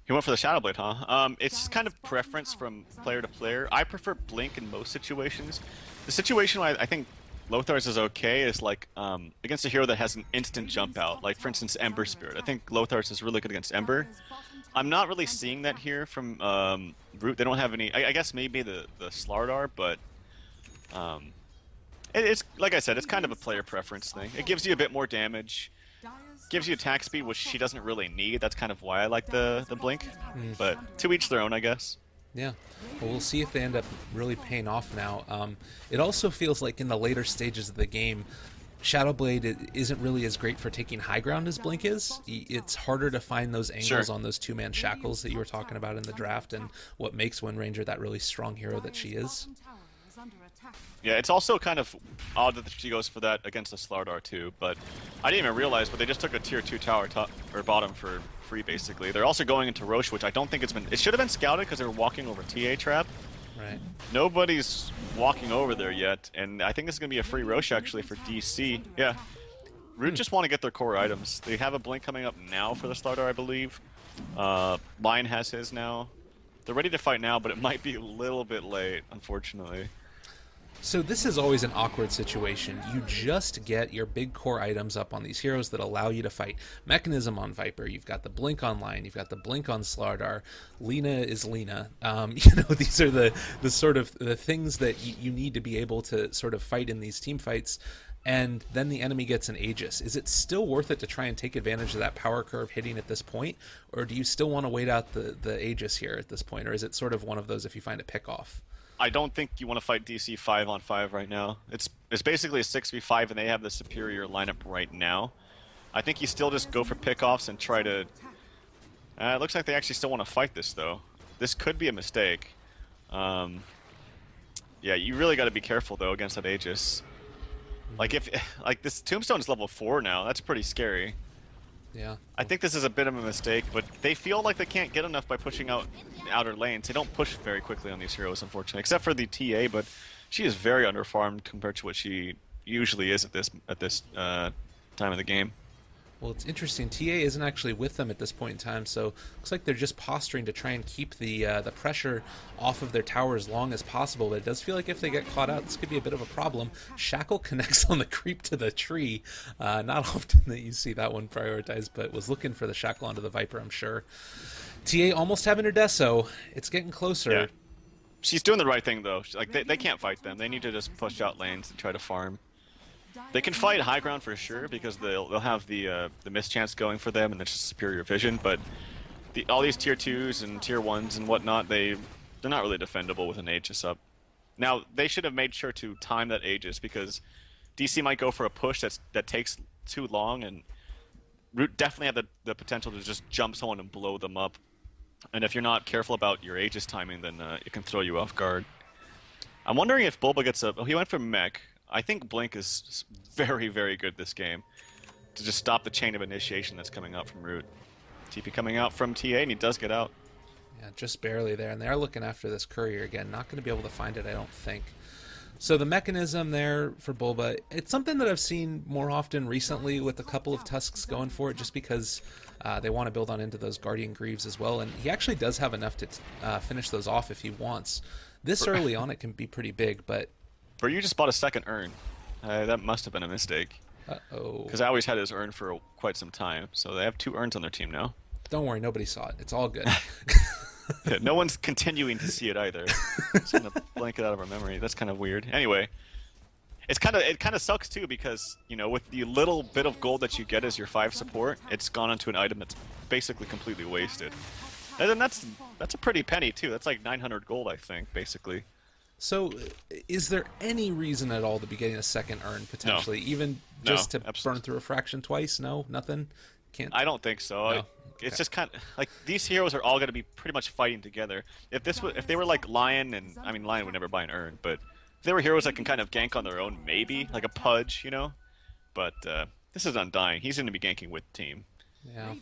He went for the Shadow Blade, huh? It's just kind of preference from player to player. I prefer Blink in most situations. The situation where I think Lothar's is okay is like against a hero that has an instant jump out, like for instance Ember Spirit. I think Lothar's is really good against Ember. I'm not really seeing that here from Root. They don't have any. I guess maybe the Slardar, but it's like I said, it's kind of a player preference thing. It gives you a bit more damage. gives you attack speed, which she doesn't really need. That's kind of why I like the blink. But to each their own, I guess. Yeah. Well, we'll see if they end up really paying off now. It also feels like in the later stages of the game, Shadowblade isn't really as great for taking high ground as Blink is. It's harder to find those angles on those two-man shackles that you were talking about in the draft, and what makes Wind Ranger that really strong hero that she is. Yeah, it's also kind of odd that she goes for that against the Slardar too, but I didn't even realize, but they just took a tier 2 tower top, or bottom for free basically. They're also going into Roche, which I don't think it should have been scouted because they were walking over TA trap. Right. Nobody's walking over there yet, and I think this is going to be a free Roche actually for DC. Yeah. Root just want to get their core items. They have a blink coming up now for the Slardar, I believe. Lion has his now. They're ready to fight now, but it might be a little bit late, unfortunately. So this is always an awkward situation. You just get your big core items up on these heroes that allow you to fight. Mechanism on Viper, you've got the Blink on Lion, you've got the Blink on Slardar, Lina is Lina. These are the sort of the things that you need to be able to sort of fight in these team fights. And then the enemy gets an Aegis. Is it still worth it to try and take advantage of that power curve hitting at this point? Or do you still want to wait out the Aegis here at this point? Or is it sort of one of those if you find a pick off? I don't think you want to fight DC 5-on-5 right now. It's basically a 6v5 and they have the superior lineup right now. I think you still just go for pickoffs and try to... it looks like they actually still want to fight this though. This could be a mistake. Yeah, you really got to be careful though against that Aegis. Like this Tombstone is level 4 now, that's pretty scary. Yeah. I think this is a bit of a mistake, but they feel like they can't get enough by pushing out outer lanes. They don't push very quickly on these heroes, unfortunately, except for the TA, but she is very underfarmed compared to what she usually is at this time of the game. Well, it's interesting. TA isn't actually with them at this point in time, so looks like they're just posturing to try and keep the pressure off of their tower as long as possible. But it does feel like if they get caught out, this could be a bit of a problem. Shackle connects on the creep to the tree. Not often that you see that one prioritized, but was looking for the Shackle onto the Viper, I'm sure. TA almost having her Deso. It's getting closer. Yeah. She's doing the right thing, though. Like they can't fight them. They need to just push out lanes and try to farm. They can fight high ground for sure because they'll have the mischance going for them and it's just superior vision. But all these tier 2s and tier 1s and whatnot, they're not really defendable with an Aegis up. Now they should have made sure to time that Aegis because DC might go for a push that takes too long, and Root definitely had the potential to just jump someone and blow them up. And if you're not careful about your Aegis timing, then it can throw you off guard. I'm wondering if Bulba gets a... Oh, he went for mech. I think Blink is very, very good this game to just stop the chain of initiation that's coming out from Root. TP coming out from TA, and he does get out. Yeah, just barely there. And they are looking after this courier again. Not going to be able to find it, I don't think. So the mechanism there for Bulba, it's something that I've seen more often recently with a couple of Tusks going for it just because they want to build on into those Guardian Greaves as well. And he actually does have enough to finish those off if he wants. This early on, it can be pretty big, but... Bro, you just bought a second urn. That must have been a mistake. Uh-oh. Because I always had his urn for quite some time, so they have 2 urns on their team now. Don't worry, nobody saw it. It's all good. Yeah, no one's continuing to see it either. Just gonna blank it out of our memory. That's kind of weird. Anyway, it kind of sucks too because with the little bit of gold that you get as your 5 support, it's gone into an item that's basically completely wasted. And then that's a pretty penny too. That's like 900 gold, I think, basically. So, is there any reason at all to be getting a second urn potentially, even just to burn through a fraction twice? No, nothing. Can't. I don't think so. No? It's just kind of like these heroes are all going to be pretty much fighting together. If they were like Lion, and I mean Lion would never buy an urn, but if they were heroes that can kind of gank on their own, maybe like a Pudge, But this is Undying. He's going to be ganking with team. Yeah.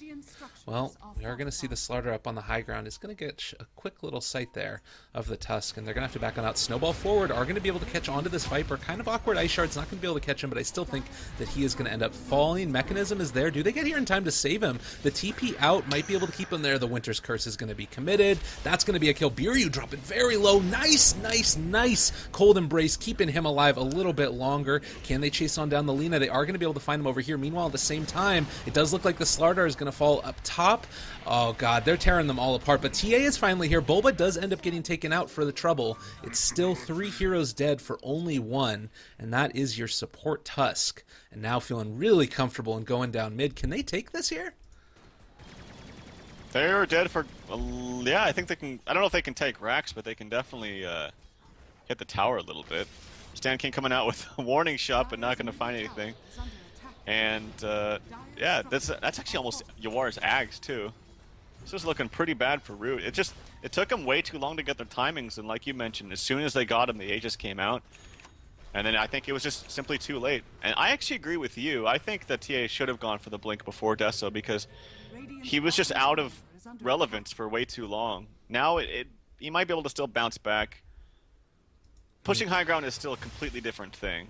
Well, we are going to see the Slardar up on the high ground. It's going to get a quick little sight there of the Tusk, and they're going to have to back on out. Snowball forward are going to be able to catch onto this Viper. Kind of awkward. Ice Shard's not going to be able to catch him, but I still think that he is going to end up falling. Mechanism is there. Do they get here in time to save him? The TP out might be able to keep him there. The Winter's Curse is going to be committed. That's going to be a kill. Biryu dropping very low. Nice, nice, nice. Cold Embrace keeping him alive a little bit longer. Can they chase on down the Lina? They are going to be able to find him over here. Meanwhile, at the same time, it does look like the Slardar Slardar is going to fall up top. Oh, God, they're tearing them all apart. But TA is finally here. Bulba does end up getting taken out for the trouble. It's still 3 heroes dead for only 1, and that is your support Tusk. And now feeling really comfortable and going down mid. Can they take this here? They're dead for... yeah, I think they can... I don't know if they can take Rax, but they can definitely hit the tower a little bit. Stan King coming out with a warning shot, but not going to find anything. And, yeah, that's actually almost Yawar's Ags, too. This is looking pretty bad for Root. It took them way too long to get their timings, and like you mentioned, as soon as they got him, the Aegis came out. And then I think it was just simply too late. And I actually agree with you. I think that TA should have gone for the Blink before Deso, because he was just out of relevance for way too long. Now he might be able to still bounce back. Pushing high ground is still a completely different thing.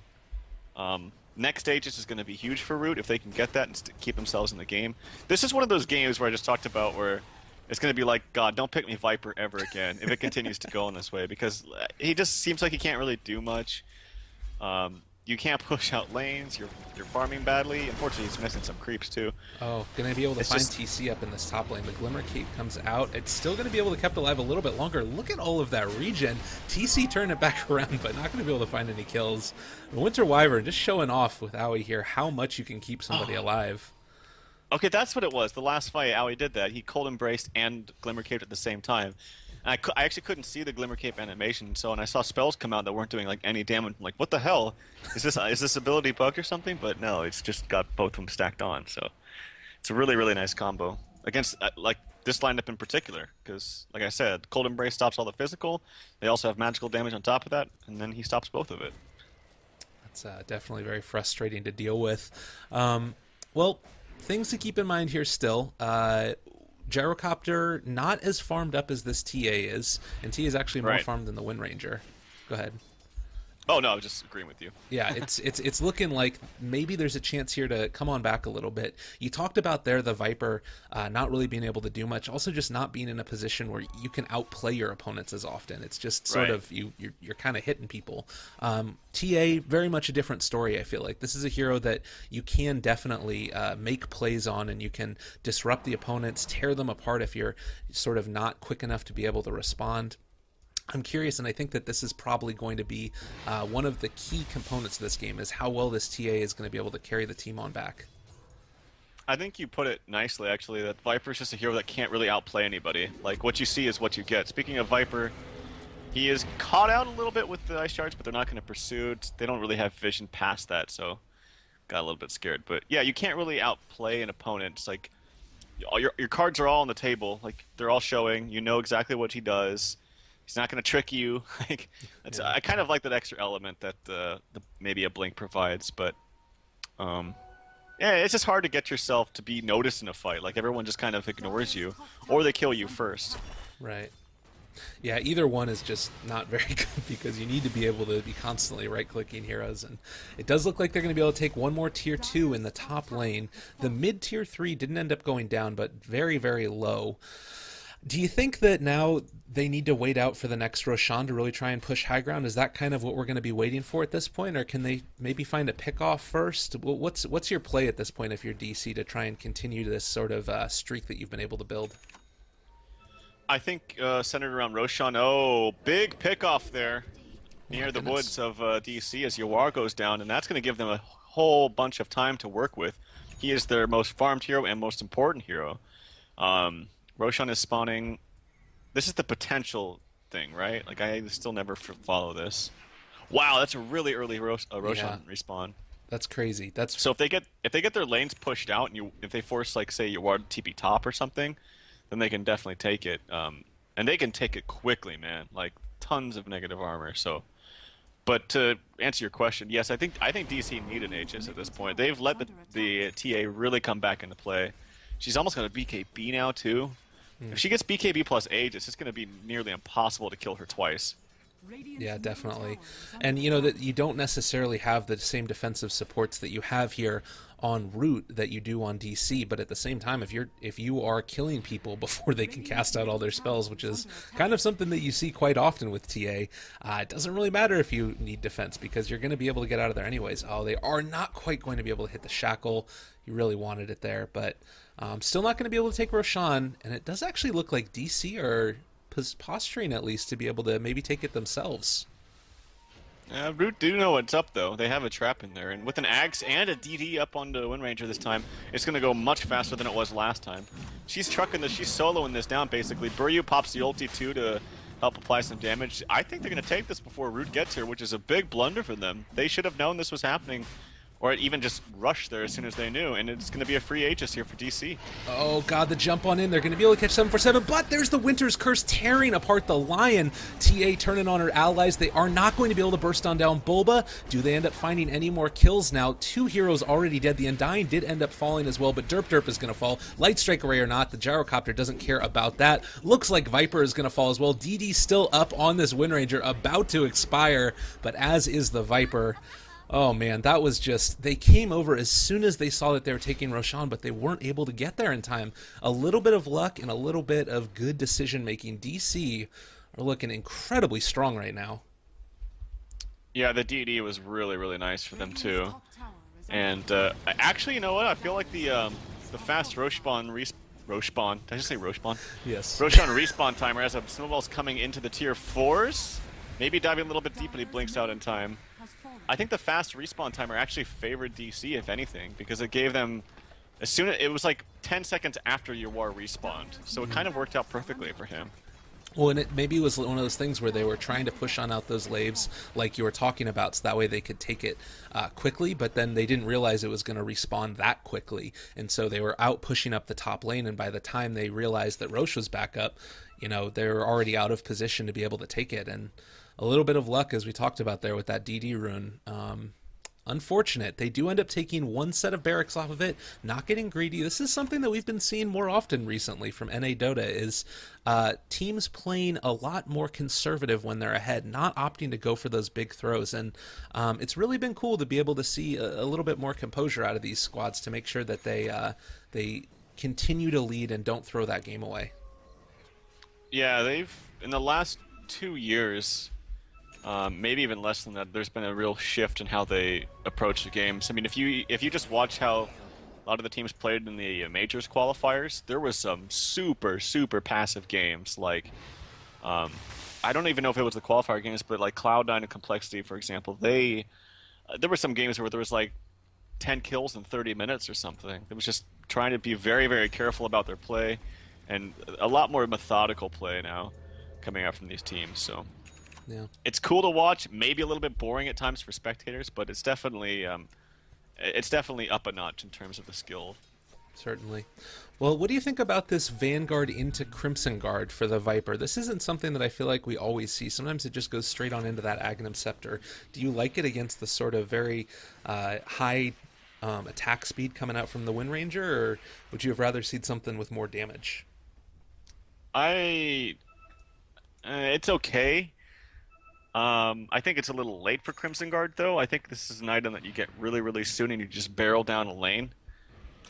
Next Aegis is going to be huge for Root if they can get that and keep themselves in the game. This is one of those games where I just talked about where it's going to be like, God, don't pick me Viper ever again if it continues to go in this way, because he just seems like he can't really do much. You can't push out lanes. You're farming badly. Unfortunately, he's missing some creeps too. Oh, gonna be able to find TC up in this top lane. The Glimmer Cape comes out. It's still gonna be able to keep alive a little bit longer. Look at all of that regen. TC turned it back around, but not gonna be able to find any kills. Winter Wyvern just showing off with Aoi here how much you can keep somebody alive. Okay, that's what it was. The last fight, Aoi did that. He cold embraced and Glimmer Caped at the same time. And I actually couldn't see the Glimmer Cape animation, so when I saw spells come out that weren't doing like any damage, I'm like, what the hell? Is this ability bugged or something? But no, it's just got both of them stacked on. So it's a really, really nice combo against like this lineup in particular, because like I said, Cold Embrace stops all the physical. They also have magical damage on top of that, and then he stops both of it. That's definitely very frustrating to deal with. Well, things to keep in mind here still. Gyrocopter not as farmed up as this TA is, and TA is actually more farmed than the Wind Ranger. Go ahead. Oh no, I was just agreeing with you. Yeah, it's looking like maybe there's a chance here to come on back a little bit. You talked about there the Viper not really being able to do much, also just not being in a position where you can outplay your opponents as often. It's just sort of you're kind of hitting people. TA, very much a different story, I feel like. This is a hero that you can definitely make plays on, and you can disrupt the opponents, tear them apart if you're sort of not quick enough to be able to respond. I'm curious, and I think that this is probably going to be one of the key components of this game, is how well this TA is going to be able to carry the team on back. I think you put it nicely, actually, that Viper's just a hero that can't really outplay anybody. Like, what you see is what you get. Speaking of Viper, he is caught out a little bit with the Ice Shards, but they're not going to pursue. They don't really have vision past that, so got a little bit scared. But yeah, you can't really outplay an opponent. It's like, your cards are all on the table. Like, they're all showing. You know exactly what he does. He's not going to trick you. Like, I kind of like that extra element that maybe a Blink provides, but yeah, it's just hard to get yourself to be noticed in a fight. Like, everyone just kind of ignores you, or they kill you first. Right. Yeah, either one is just not very good, because you need to be able to be constantly right-clicking heroes, and it does look like they're going to be able to take one more tier 2 in the top lane. The mid-tier 3 didn't end up going down, but very, very low. Do you think that now they need to wait out for the next Roshan to really try and push high ground? Is that kind of what we're going to be waiting for at this point, or can they maybe find a pick-off first? What's your play at this point if you're DC to try and continue this sort of streak that you've been able to build? I think centered around Roshan. Oh, big pick-off there near the woods of DC as Yawar goes down, and that's going to give them a whole bunch of time to work with. He is their most farmed hero and most important hero. Roshan is spawning. This is the potential thing, right? Like, I still never follow this. Wow, that's a really early Roshan respawn. That's crazy. So if they get their lanes pushed out, and if they force, like, say, Yawar to TP top or something, then they can definitely take it. And they can take it quickly, man. Like, tons of negative armor. So, but to answer your question, yes, I think DC need an Aegis at this point. They've let the TA really come back into play. She's almost got a BKB now too. If she gets BKB plus Aegis, it's going to be nearly impossible to kill her twice. Yeah, definitely. And you know that you don't necessarily have the same defensive supports that you have here on Root that you do on DC, but at the same time, if you are killing people before they can cast out all their spells, which is kind of something that you see quite often with TA, it doesn't really matter if you need defense, because you're going to be able to get out of there anyways. Oh, they are not quite going to be able to hit the shackle. You really wanted it there, but Still not going to be able to take Roshan, and it does actually look like DC are posturing at least to be able to maybe take it themselves. Root do know what's up though. They have a trap in there, and with an Axe and a DD up on the Wind Ranger this time, it's gonna go much faster than it was last time. She's trucking this, she's soloing this down basically. Buryu pops the ulti too to help apply some damage. I think they're gonna take this before Root gets here, which is a big blunder for them. They should have known this was happening, or even just rush there as soon as they knew, and it's gonna be a free Aegis here for DC. Oh god, the jump on in. They're going to be able to catch 747, but there's the Winter's Curse tearing apart the Lion. TA turning on her allies. They are not going to be able to burst on down Bulba. Do they end up finding any more kills now? 2 heroes already dead. The Undying did end up falling as well, but Derp Derp is going to fall. Light Strike Array or not, the Gyrocopter doesn't care about that. Looks like Viper is going to fall as well. DD still up on this Wind Ranger, about to expire, but as is the Viper. Oh man, that was just, they came over as soon as they saw that they were taking Roshan, but they weren't able to get there in time. A little bit of luck and a little bit of good decision making. DC are looking incredibly strong right now. Yeah, the DD was really, really nice for them too. And actually, you know what? I feel like the fast Roshan, did I just say Roshan? Yes. Roshan respawn timer as a snowball's coming into the tier 4s. Maybe diving a little bit deep, but he blinks out in time. I think the fast respawn timer actually favored DC, if anything, because it gave them as soon as it was like 10 seconds after your war respawned, so it kind of worked out perfectly for him. Well, and it maybe was one of those things where they were trying to push on out those laves like you were talking about, so that way they could take it quickly, but then they didn't realize it was going to respawn that quickly, and so they were out pushing up the top lane, and by the time they realized that Roche was back up, you know, they were already out of position to be able to take it, and a little bit of luck, as we talked about there with that DD rune. Unfortunate. They do end up taking one set of barracks off of it, not getting greedy. This is something that we've been seeing more often recently from NA Dota, is teams playing a lot more conservative when they're ahead, not opting to go for those big throws. And it's really been cool to be able to see a little bit more composure out of these squads to make sure that they continue to lead and don't throw that game away. Yeah, they've, in the last 2 years, maybe even less than that, there's been a real shift in how they approach the games. I mean, if you just watch how a lot of the teams played in the majors qualifiers, there was some super passive games. Like, I don't even know if it was the qualifier games, but like Cloud9 and Complexity, for example, there were some games where there was like 10 kills in 30 minutes or something. It was just trying to be very careful about their play, and a lot more methodical play now coming out from these teams. So. Yeah. It's cool to watch, maybe a little bit boring at times for spectators, but it's definitely up a notch in terms of the skill. Certainly. Well, what do you think about this Vanguard into Crimson Guard for the Viper? This isn't something that I feel like we always see. Sometimes it just goes straight on into that Aghanim Scepter. Do you like it against the sort of very high attack speed coming out from the Wind Ranger, or would you have rather seen something with more damage? It's okay. I think it's a little late for Crimson Guard, though. I think this is an item that you get really soon, and you just barrel down a lane.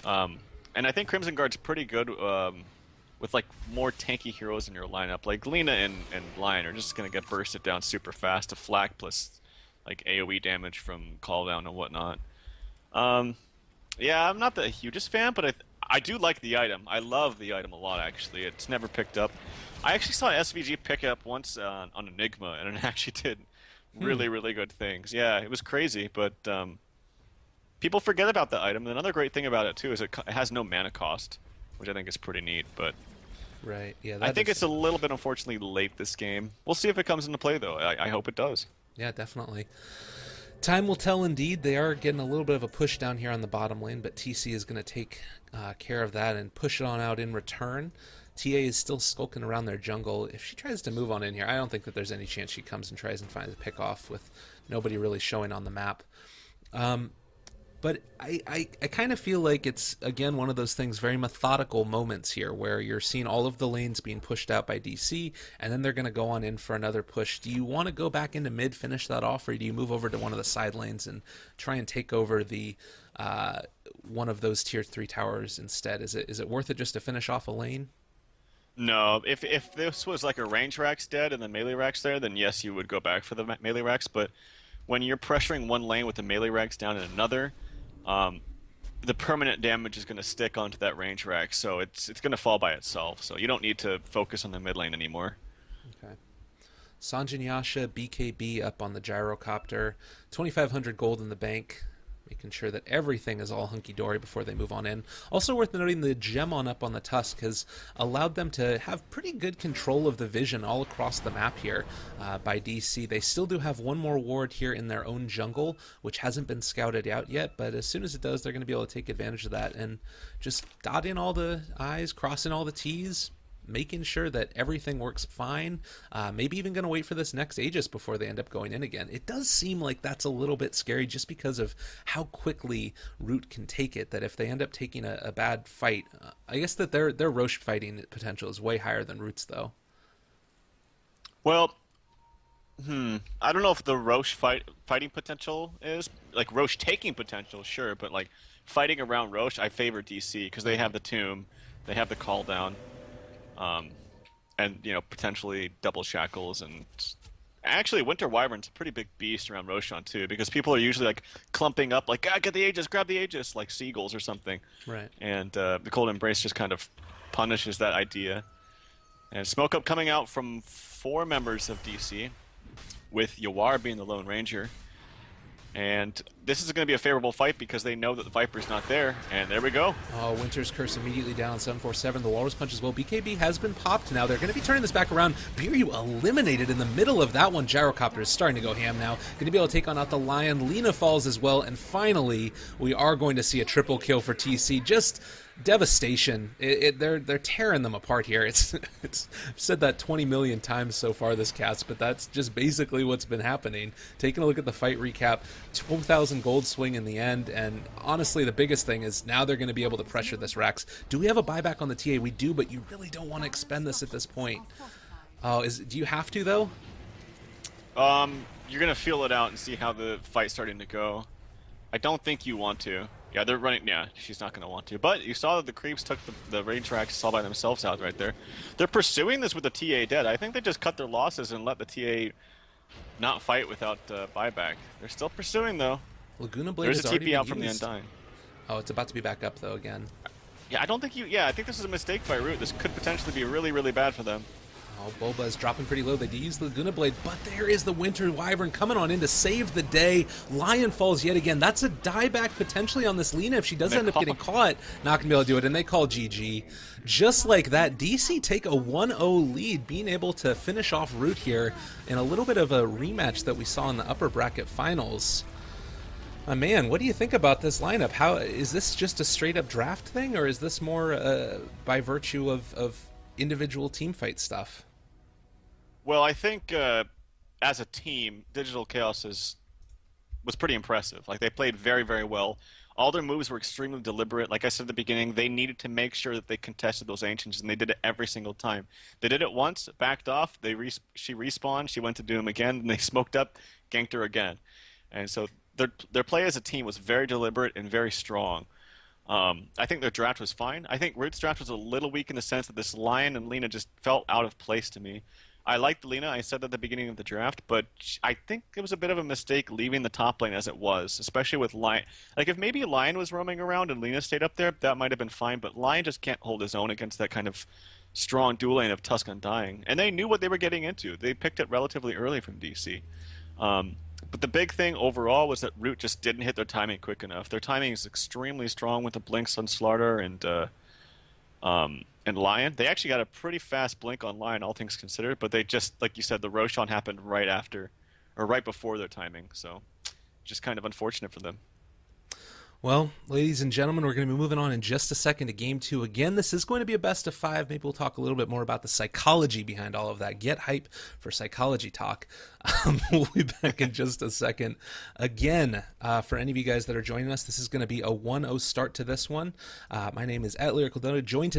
And I think Crimson Guard's pretty good with like more tanky heroes in your lineup. Like Lina and Lion are just gonna get bursted down super fast to flak plus like AoE damage from call down and whatnot. Yeah, I'm not the hugest fan, but I do like the item. I love the item a lot, actually. It's never picked up. I actually saw SVG pick it up once on Enigma, and it actually did really good things. Yeah, it was crazy, but people forget about the item. And another great thing about it, too, is it has no mana cost, which I think is pretty neat. But right, yeah, I think it's a little bit, unfortunately, late this game. We'll see if it comes into play, though. I hope it does. Yeah, definitely. Time will tell indeed. They are getting a little bit of a push down here on the bottom lane, but TC is going to take care of that and push it on out in return. TA is still skulking around their jungle. If she tries to move on in here, I don't think that there's any chance she comes and tries and finds a pick off with nobody really showing on the map. But I kind of feel like it's, again, one of those things, very methodical moments here where you're seeing all of the lanes being pushed out by DC, and then they're going to go on in for another push. Do you want to go back into mid, finish that off, or do you move over to one of the side lanes and try and take over the one of those tier 3 towers instead? Is it worth it just to finish off a lane? No, if this was like a range rack's dead and the melee rack's there, then yes, you would go back for the melee racks. But when you're pressuring one lane with the melee racks down in another, the permanent damage is going to stick onto that range rack, so it's going to fall by itself. So you don't need to focus on the mid lane anymore. Okay. Sanjin Yasha, BKB up on the gyrocopter, 2,500 gold in the bank, making sure that everything is all hunky-dory before they move on in. Also worth noting, the gem on up on the Tusk has allowed them to have pretty good control of the vision all across the map here by DC. They still do have one more ward here in their own jungle, which hasn't been scouted out yet, but as soon as it does, they're going to be able to take advantage of that and just dot in all the I's, crossing all the T's, making sure that everything works fine. Maybe even going to wait for this next Aegis before they end up going in again. It does seem like that's a little bit scary just because of how quickly Root can take it, that if they end up taking a bad fight, I guess that their Roche fighting potential is way higher than Root's, though. Well, I don't know if the Roche fighting potential is like Roche taking potential, sure, but like fighting around Roche, I favor DC because they have the tomb, they have the call down, um, and potentially double shackles and actually Winter Wyvern's a pretty big beast around Roshan too because people are usually like clumping up like get the Aegis, grab the Aegis like seagulls or something, Right. and the Cold Embrace just kind of punishes that idea. And smoke up coming out from 4 members of DC, with Yawar being the Lone Ranger. And this is going to be a favorable fight because they know that the Viper's not there. And there we go. Oh, Winter's Curse immediately down, 747. The Walrus Punch as well. BKB has been popped now. They're going to be turning this back around. Biryu eliminated in the middle of that one. Gyrocopter is starting to go ham now. Going to be able to take on out the Lion. Lina falls as well. And finally, we are going to see a triple kill for TC. Just devastation. They're tearing them apart here. I've said that 20 million times so far this cast, but that's just basically what's been happening. Taking a look at the fight recap, 12,000 gold swing in the end, and honestly the biggest thing is now they're going to be able to pressure this Rax. Do we have a buyback on the TA? We do, but you really don't want to expend this at this point. Oh, do you have to though? You're gonna feel it out and see how the fight's starting to go. I don't think you want to. Yeah, they're running. Yeah, she's not gonna want to. But you saw that the creeps took the range tracks all by themselves out right there. They're pursuing this with the TA dead. I think they just cut their losses and let the TA not fight without buyback. They're still pursuing though. Laguna Blade There's has a already TP been out from the used. Undying. Oh, it's about to be back up though again. Yeah, I don't think you. Yeah, I think this is a mistake by Root. This could potentially be really, really bad for them. Oh, Boba is dropping pretty low. They do use the Laguna Blade, but there is the Winter Wyvern coming on in to save the day. Lion falls yet again. That's a dieback potentially on this Lina if she does end up getting caught. Not going to be able to do it, and they call GG. Just like that, DC take a 1-0 lead, being able to finish off Root here in a little bit of a rematch that we saw in the upper bracket finals. Man, what do you think about this lineup? How is this just a straight-up draft thing, or is this more by virtue of individual team fight stuff? Well, I think as a team, Digital Chaos was pretty impressive. Like they played very, very well. All their moves were extremely deliberate. Like I said at the beginning, they needed to make sure that they contested those ancients, and they did it every single time. They did it once, backed off. She respawned. She went to do him again, and they smoked up, ganked her again. And so their play as a team was very deliberate and very strong. I think their draft was fine. I think Root's draft was a little weak in the sense that this Lion and Lina just felt out of place to me. I liked Lina, I said that at the beginning of the draft, but I think it was a bit of a mistake leaving the top lane as it was, especially with Lion. Like, if maybe Lion was roaming around and Lina stayed up there, that might have been fine, but Lion just can't hold his own against that kind of strong dual lane of Tusk Undying. And they knew what they were getting into. They picked it relatively early from DC. But the big thing overall was that Root just didn't hit their timing quick enough. Their timing is extremely strong with the blinks on Slardar and Lion. They actually got a pretty fast blink on Lion, all things considered, but they just, like you said, the Roshan happened right after, or right before their timing, so just kind of unfortunate for them. Well, ladies and gentlemen, we're going to be moving on in just a second to Game 2. Again, this is going to be a best of 5. Maybe we'll talk a little bit more about the psychology behind all of that. Get hype for psychology talk. We'll be back in just a second. Again, for any of you guys that are joining us, this is going to be a 1-0 start to this one. My name is @Lyrical Dota, joined